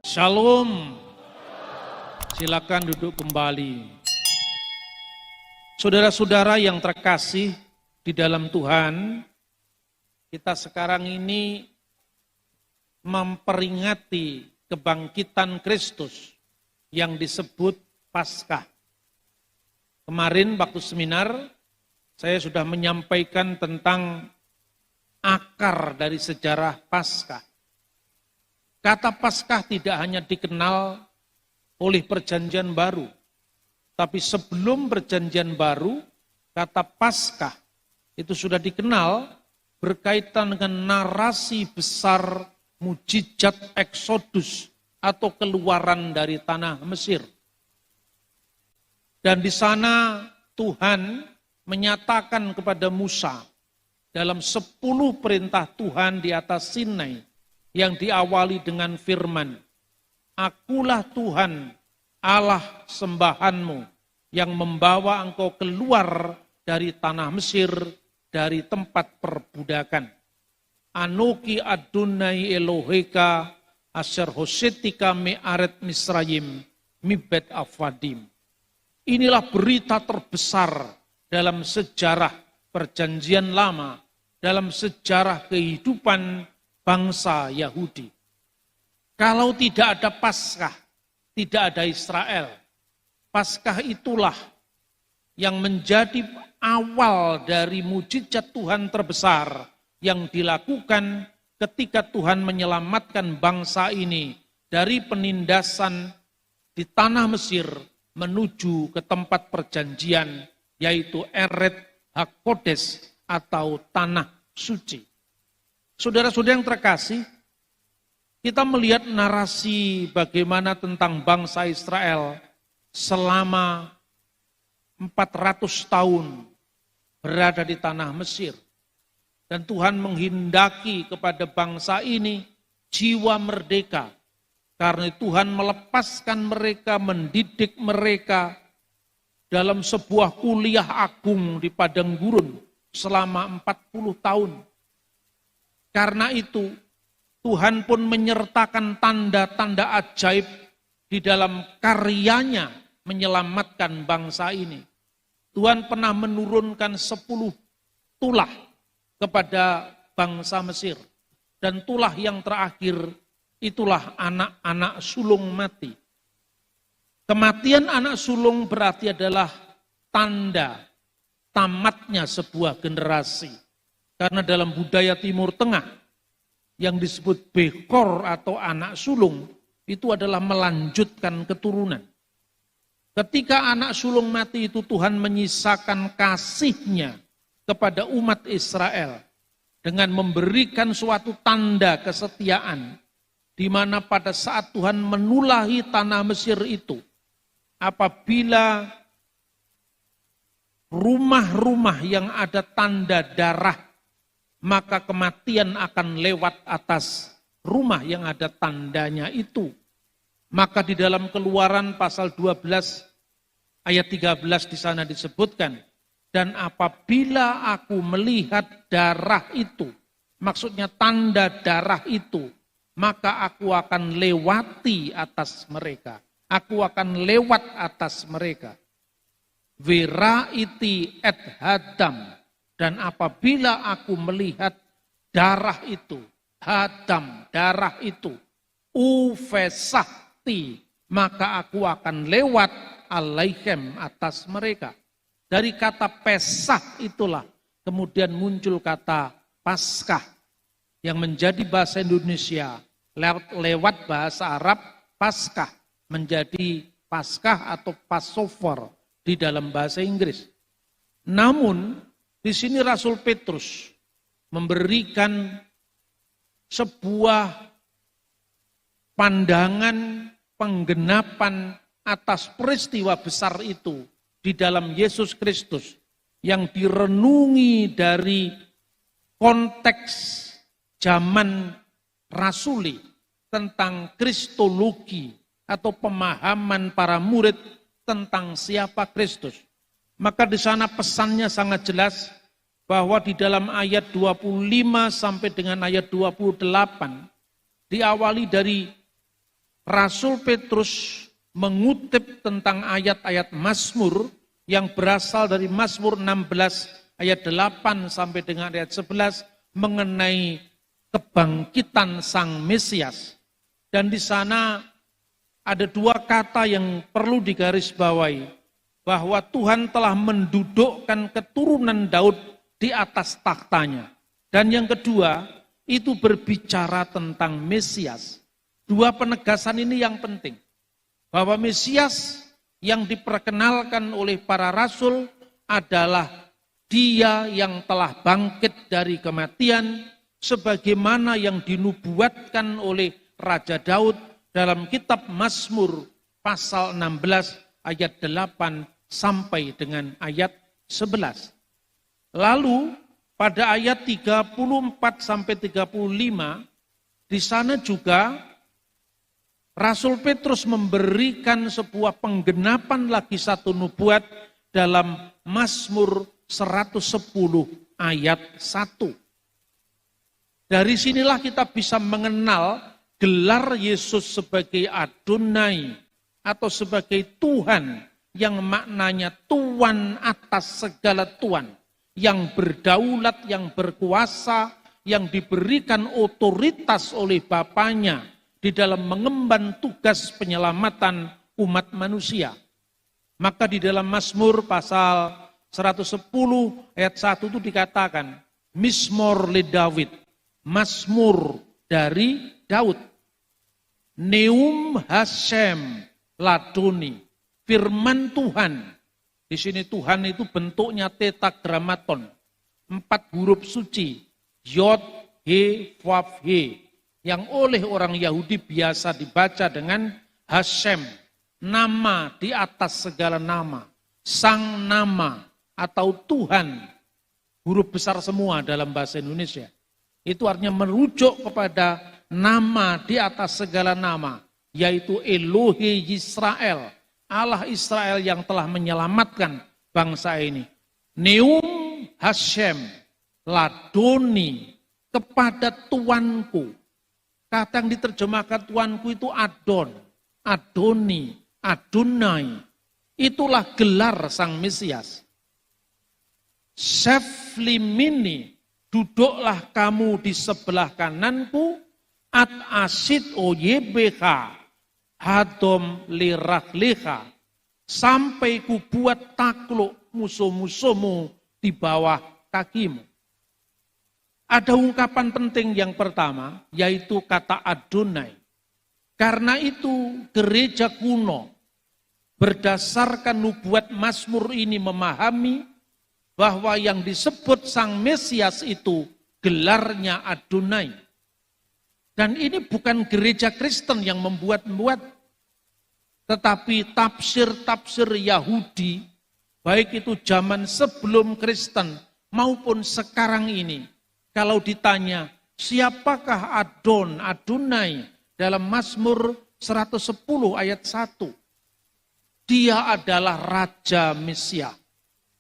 Shalom, silakan duduk kembali. Saudara-saudara yang terkasih di dalam Tuhan, kita sekarang ini memperingati kebangkitan Kristus yang disebut Paskah. Kemarin waktu seminar, saya sudah menyampaikan tentang akar dari sejarah Paskah. Kata Paskah tidak hanya dikenal oleh Perjanjian Baru, tapi sebelum Perjanjian Baru, kata Paskah itu sudah dikenal berkaitan dengan narasi besar mujizat Eksodus atau keluaran dari tanah Mesir. Dan di sana Tuhan menyatakan kepada Musa dalam 10 perintah Tuhan di atas Sinai, yang diawali dengan firman, Akulah Tuhan Allah sembahanmu yang membawa engkau keluar dari tanah Mesir, dari tempat perbudakan. Anoki Adonai Eloheka asher hosetika me'aret Misrayim mibet avadim. Inilah berita terbesar dalam sejarah Perjanjian Lama, dalam sejarah kehidupan bangsa Yahudi. Kalau tidak ada Paskah, tidak ada Israel. Paskah itulah yang menjadi awal dari mujizat Tuhan terbesar yang dilakukan ketika Tuhan menyelamatkan bangsa ini dari penindasan di tanah Mesir menuju ke tempat perjanjian, yaitu Eret HaKodesh atau Tanah Suci. Saudara-saudara yang terkasih, kita melihat narasi bagaimana tentang bangsa Israel selama 400 tahun berada di tanah Mesir. Dan Tuhan menghendaki kepada bangsa ini jiwa merdeka. Karena Tuhan melepaskan mereka, mendidik mereka dalam sebuah kuliah agung di padang gurun selama 40 tahun. Karena itu, Tuhan pun menyertakan tanda-tanda ajaib di dalam karyanya menyelamatkan bangsa ini. Tuhan pernah menurunkan 10 tulah kepada bangsa Mesir. Dan tulah yang terakhir, itulah anak-anak sulung mati. Kematian anak sulung berarti adalah tanda tamatnya sebuah generasi. Karena dalam budaya Timur Tengah, yang disebut bekor atau anak sulung, itu adalah melanjutkan keturunan. Ketika anak sulung mati itu Tuhan menyisakan kasih-Nya kepada umat Israel dengan memberikan suatu tanda kesetiaan, di mana pada saat Tuhan menulahi tanah Mesir itu, apabila rumah-rumah yang ada tanda darah, maka kematian akan lewat atas rumah yang ada tandanya itu. Maka di dalam Keluaran pasal 12 ayat 13 di sana disebutkan, dan apabila aku melihat darah itu, maksudnya tanda darah itu, maka aku akan lewati atas mereka. Aku akan lewat atas mereka. Weraiti et hadam, dan apabila aku melihat darah itu, hadam, darah itu, ufesahti, maka aku akan lewat alaihem, atas mereka. Dari kata pesah itulah kemudian muncul kata Paskah yang menjadi bahasa Indonesia lewat bahasa Arab Paskah menjadi Paskah atau Passover di dalam bahasa Inggris. Namun di sini Rasul Petrus memberikan sebuah pandangan penggenapan atas peristiwa besar itu di dalam Yesus Kristus yang direnungi dari konteks zaman rasuli tentang kristologi atau pemahaman para murid tentang siapa Kristus. Maka di sana pesannya sangat jelas bahwa di dalam ayat 25 sampai dengan ayat 28 diawali dari Rasul Petrus mengutip tentang ayat-ayat Mazmur yang berasal dari Mazmur 16 ayat 8 sampai dengan ayat 11 mengenai kebangkitan Sang Mesias. Dan di sana ada dua kata yang perlu digarisbawahi, bahwa Tuhan telah mendudukkan keturunan Daud di atas tahtanya. Dan yang kedua, itu berbicara tentang Mesias. Dua penegasan ini yang penting, bahwa Mesias yang diperkenalkan oleh para rasul adalah Dia yang telah bangkit dari kematian, sebagaimana yang dinubuatkan oleh Raja Daud dalam kitab Mazmur pasal 16 ayat 8 sampai dengan ayat 11. Lalu pada ayat 34 sampai 35 di sana juga Rasul Petrus memberikan sebuah penggenapan lagi satu nubuat dalam Mazmur 110 ayat 1. Dari sinilah kita bisa mengenal gelar Yesus sebagai Adonai atau sebagai Tuhan yang maknanya Tuan atas segala Tuan, yang berdaulat, yang berkuasa, yang diberikan otoritas oleh Bapanya di dalam mengemban tugas penyelamatan umat manusia. Maka di dalam Mazmur pasal 110 ayat 1 itu dikatakan, Mizmor le David, Mazmur dari Daud. Neum Hashem ladoni, firman Tuhan. Di sini Tuhan itu bentuknya tetragramaton, 4 huruf suci, Yod, He, Vav, He, yang oleh orang Yahudi biasa dibaca dengan Hashem, nama di atas segala nama, sang nama atau Tuhan, huruf besar semua dalam bahasa Indonesia. Itu artinya merujuk kepada nama di atas segala nama, yaitu Elohe Yisrael, Allah Israel yang telah menyelamatkan bangsa ini. Neum Hashem ladoni, kepada Tuanku. Kata yang diterjemahkan Tuanku itu Adon, Adoni, Adonai. Itulah gelar Sang Mesias. Seflimini, duduklah kamu di sebelah kananku, at asid oyebh, hadom lirakleha, sampai ku buat takluk musuh-musuhmu di bawah kakimu. Ada ungkapan penting yang pertama, yaitu kata Adonai. Karena itu gereja kuno berdasarkan nubuat Mazmur ini memahami bahwa yang disebut Sang Mesias itu gelarnya Adonai. Dan ini bukan gereja Kristen yang membuat-buat, tetapi tafsir-tafsir Yahudi, baik itu zaman sebelum Kristen maupun sekarang ini, kalau ditanya siapakah Adonai dalam Mazmur 110 ayat 1, dia adalah Raja Mesias.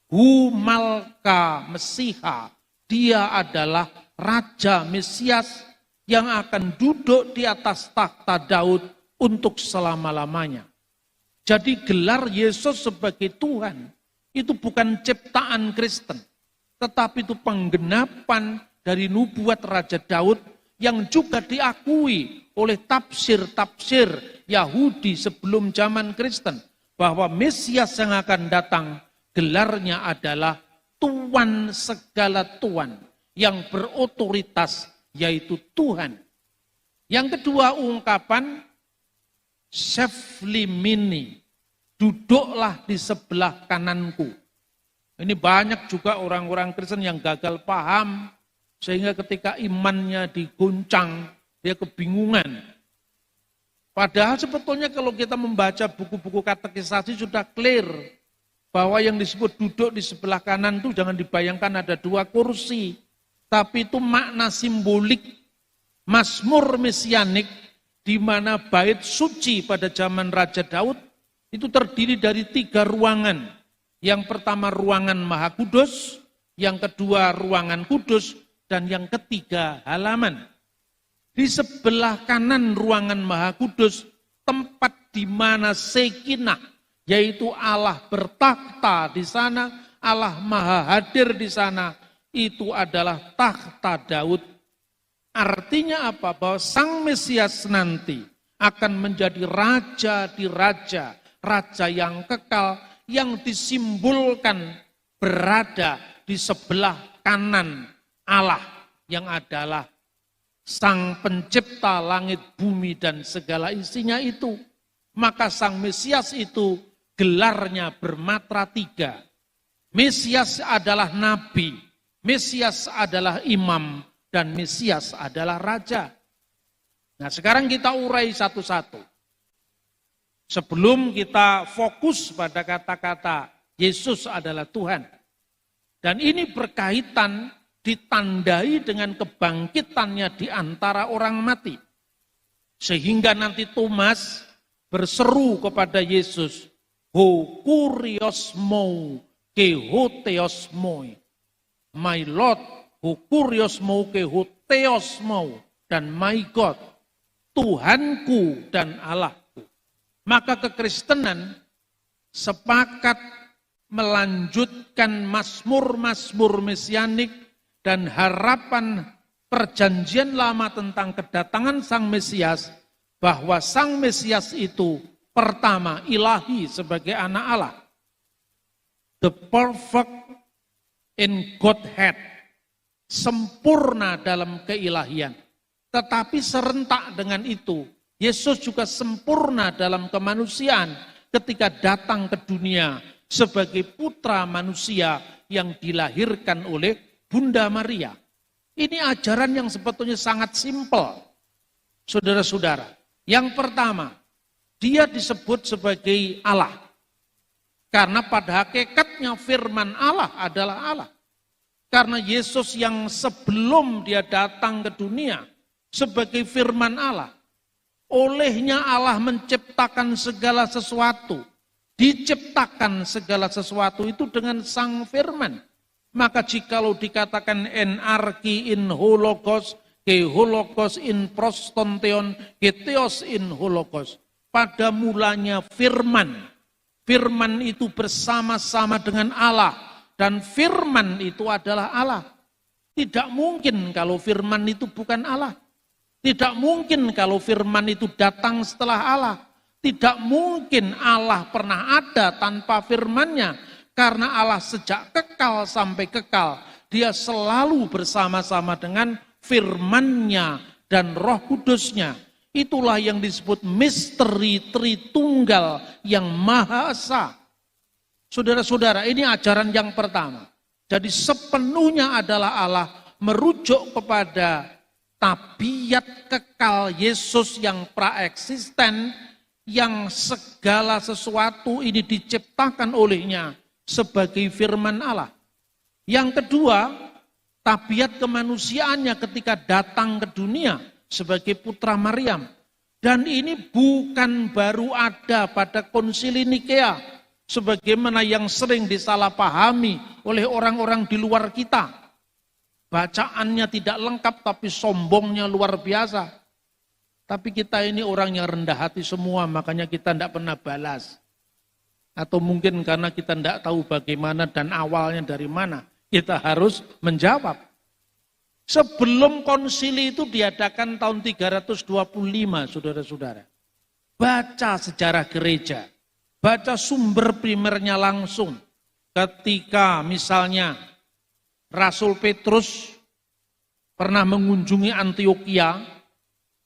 Hu Malka Mesiha, dia adalah Raja Mesias yang akan duduk di atas takhta Daud untuk selama-lamanya. Jadi gelar Yesus sebagai Tuhan itu bukan ciptaan Kristen, tetapi itu penggenapan dari nubuat Raja Daud yang juga diakui oleh tafsir-tafsir Yahudi sebelum zaman Kristen, bahwa Mesias yang akan datang gelarnya adalah Tuan segala Tuan, yang berotoritas yaitu Tuhan. Yang kedua ungkapan Sheflimini, duduklah di sebelah kananku. Ini banyak juga orang-orang Kristen yang gagal paham, sehingga ketika imannya diguncang, dia kebingungan. Padahal sebetulnya kalau kita membaca buku-buku katekisasi sudah clear, bahwa yang disebut duduk di sebelah kanan itu jangan dibayangkan ada 2 kursi, tapi itu makna simbolik Mazmur mesianik, di mana bait suci pada zaman Raja Daud itu terdiri dari 3 ruangan. Yang pertama ruangan Maha Kudus, yang kedua ruangan kudus, dan yang ketiga halaman. Di sebelah kanan ruangan Maha Kudus, tempat di mana Sekinah, yaitu Allah bertakhta di sana, Allah Maha Hadir di sana, itu adalah takhta Daud. Artinya apa? Bahwa Sang Mesias nanti akan menjadi raja di raja, raja yang kekal, yang disimbolkan berada di sebelah kanan Allah, yang adalah Sang Pencipta langit, bumi, dan segala isinya itu. Maka Sang Mesias itu gelarnya bermatra 3. Mesias adalah nabi, Mesias adalah imam, dan Mesias adalah raja. Nah sekarang kita urai satu-satu. Sebelum kita fokus pada kata-kata Yesus adalah Tuhan. Dan ini berkaitan, ditandai dengan kebangkitannya di antara orang mati. Sehingga nanti Thomas berseru kepada Yesus, Ho kurios mou ke ho theos moi. My Lord, ho kurios mou ke ho theos mou. Dan my God, Tuhanku dan Allahku. Maka kekristenan sepakat melanjutkan mazmur-mazmur mesianik dan harapan perjanjian lama tentang kedatangan Sang Mesias, bahwa Sang Mesias itu pertama, ilahi sebagai anak Allah. The perfect in Godhead. Sempurna dalam keilahian. Tetapi serentak dengan itu, Yesus juga sempurna dalam kemanusiaan ketika datang ke dunia sebagai putra manusia yang dilahirkan oleh Bunda Maria. Ini ajaran yang sebetulnya sangat simpel, saudara-saudara. Yang pertama, dia disebut sebagai Allah. Karena pada hakikatnya firman Allah adalah Allah. Karena Yesus yang sebelum dia datang ke dunia sebagai firman Allah, olehnya Allah menciptakan segala sesuatu. Diciptakan segala sesuatu itu dengan sang firman. Maka jikalau dikatakan enarki in hologos, ke hologos in prostonteon, ke theos in hologos. Pada mulanya firman. Firman itu bersama-sama dengan Allah. Dan firman itu adalah Allah. Tidak mungkin kalau firman itu bukan Allah. Tidak mungkin kalau firman itu datang setelah Allah. Tidak mungkin Allah pernah ada tanpa firman-Nya. Karena Allah sejak kekal sampai kekal, dia selalu bersama-sama dengan firman-Nya dan Roh Kudus-Nya. Itulah yang disebut misteri Tritunggal yang Maha Esa. Saudara-saudara, ini ajaran yang pertama. Jadi sepenuhnya adalah Allah, merujuk kepada tabiat kekal Yesus yang praeksisten, yang segala sesuatu ini diciptakan olehnya sebagai firman Allah. Yang kedua, tabiat kemanusiaannya ketika datang ke dunia sebagai putra Maryam. Dan ini bukan baru ada pada konsili Nikea, sebagaimana yang sering disalahpahami oleh orang-orang di luar kita. bacaannya tidak lengkap tapi sombongnya luar biasa. Tapi kita ini orang yang rendah hati semua, makanya kita tidak pernah balas. Atau mungkin karena kita tidak tahu bagaimana dan awalnya dari mana, kita harus menjawab. Sebelum konsili itu diadakan tahun 325, saudara-saudara. Baca sejarah gereja, baca sumber primernya langsung. Ketika misalnya Rasul Petrus pernah mengunjungi Antioquia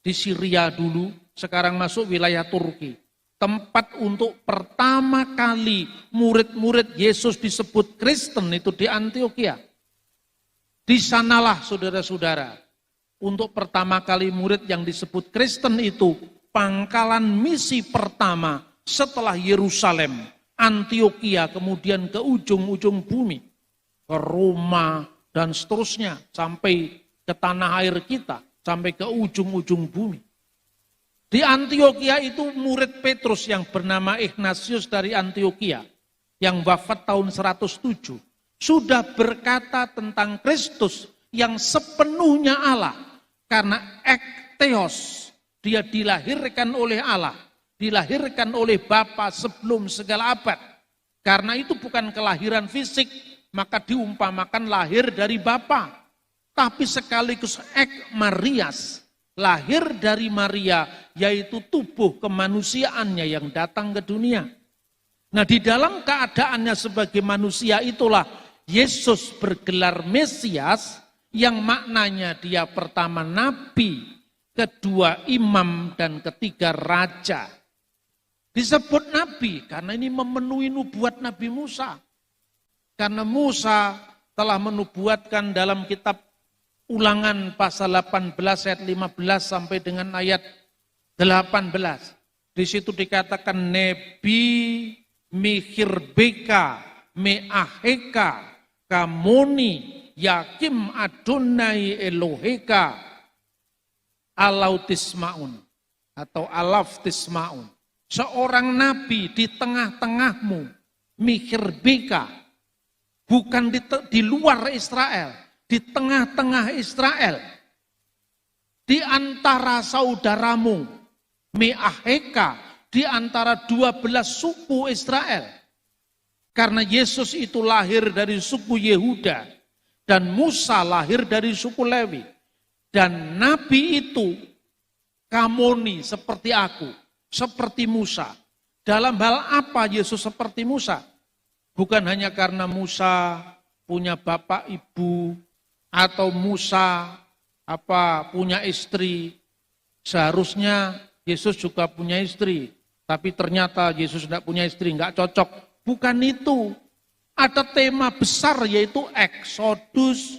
di Syria dulu, sekarang masuk wilayah Turki. Tempat untuk pertama kali murid-murid Yesus disebut Kristen itu di Antioquia. Di sanalah saudara-saudara, untuk pertama kali murid yang disebut Kristen itu, pangkalan misi pertama setelah Yerusalem, Antioquia, kemudian ke ujung-ujung bumi, ke Roma dan seterusnya, sampai ke tanah air kita, sampai ke ujung-ujung bumi. Di Antioquia itu murid Petrus yang bernama Ignatius dari Antioquia, yang wafat tahun 107, sudah berkata tentang Kristus yang sepenuhnya Allah, karena ektheos, dia dilahirkan oleh Allah, dilahirkan oleh Bapa sebelum segala abad. Karena itu bukan kelahiran fisik, maka diumpamakan lahir dari Bapa. Tapi sekaligus ek Marias, lahir dari Maria, yaitu tubuh kemanusiaannya yang datang ke dunia. Nah, di dalam keadaannya sebagai manusia itulah Yesus bergelar Mesias, yang maknanya dia pertama nabi, kedua imam, dan ketiga raja. Disebut nabi karena ini memenuhi nubuat Nabi Musa. Karena Musa telah menubuatkan dalam kitab Ulangan pasal 18 ayat 15 sampai dengan ayat 18. Di situ dikatakan Nebi Mihirbeka Meaheka Kamoni Yakim Adonai Eloheka Alautismaun atau Alaftismaun. Seorang nabi di tengah-tengahmu, Mihirbeka, bukan di luar Israel, di tengah-tengah Israel, di antara saudaramu, Meaheka, di antara 12 suku Israel. Karena Yesus itu lahir dari suku Yehuda, dan Musa lahir dari suku Lewi. Dan nabi itu kamoni seperti aku, seperti Musa. Dalam hal apa Yesus seperti Musa? Bukan hanya karena Musa punya bapak ibu, atau Musa punya istri. Seharusnya Yesus juga punya istri, tapi ternyata Yesus tidak punya istri, nggak cocok. Bukan itu. Ada tema besar yaitu Eksodus.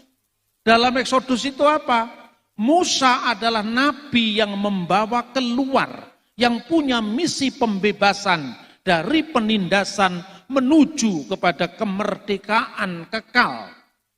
Dalam Eksodus itu apa? Musa adalah nabi yang membawa keluar, yang punya misi pembebasan dari penindasan menuju kepada kemerdekaan kekal.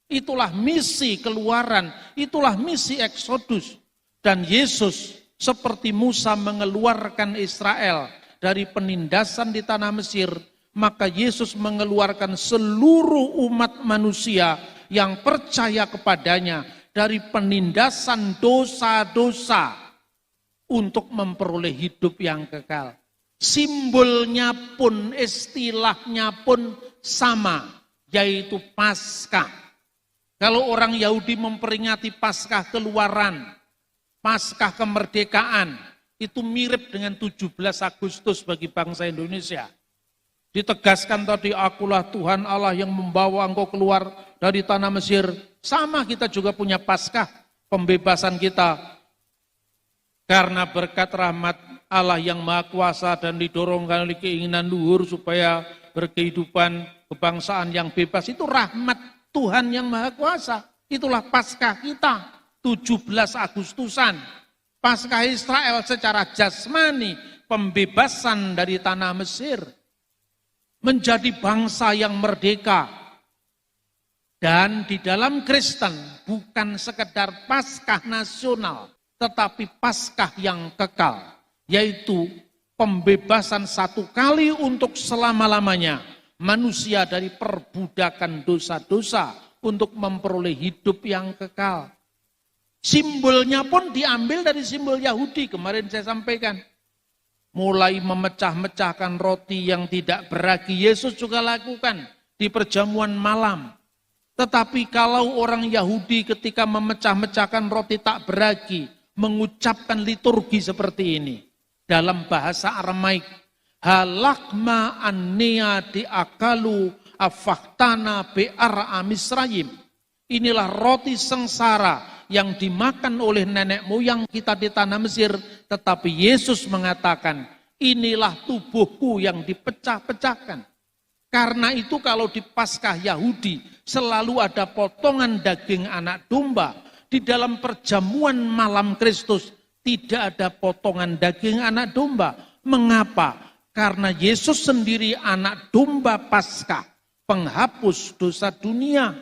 Itulah misi keluaran, itulah misi Eksodus. Dan Yesus seperti Musa mengeluarkan Israel dari penindasan di tanah Mesir, maka Yesus mengeluarkan seluruh umat manusia yang percaya kepadanya dari penindasan dosa-dosa untuk memperoleh hidup yang kekal. Simbolnya pun, istilahnya pun sama, yaitu Paskah. Kalau orang Yahudi memperingati Paskah keluaran, Paskah kemerdekaan, itu mirip dengan 17 Agustus bagi bangsa Indonesia. Ditegaskan tadi, akulah Tuhan Allah yang membawa engkau keluar dari tanah Mesir. Sama, kita juga punya Paskah, pembebasan kita. Karena berkat rahmat Allah yang Maha Kuasa dan didorongkan oleh keinginan luhur supaya berkehidupan kebangsaan yang bebas, itu rahmat Tuhan yang Maha Kuasa. Itulah Paskah kita, 17 Agustusan. Paskah Israel secara jasmani, pembebasan dari tanah Mesir, menjadi bangsa yang merdeka. Dan di dalam Kristen bukan sekedar Paskah nasional, tetapi Paskah yang kekal, yaitu pembebasan satu kali untuk selama-lamanya manusia dari perbudakan dosa-dosa untuk memperoleh hidup yang kekal. Simbolnya pun diambil dari simbol Yahudi, kemarin saya sampaikan. Mulai memecah-mecahkan roti yang tidak beragi, Yesus juga lakukan di perjamuan malam. Tetapi kalau orang Yahudi ketika memecah-mecahkan roti tak beragi, mengucapkan liturgi seperti ini, dalam bahasa Aramaik, halakma annea diakalu afaktana be'ar amisrayim. Inilah roti sengsara yang dimakan oleh nenek moyang kita di tanah Mesir, tetapi Yesus mengatakan, inilah tubuhku yang dipecah-pecahkan. Karena itu kalau di Paskah Yahudi selalu ada potongan daging anak domba. Di dalam perjamuan malam Kristus tidak ada potongan daging anak domba. Mengapa? Karena Yesus sendiri anak domba Paskah, penghapus dosa dunia.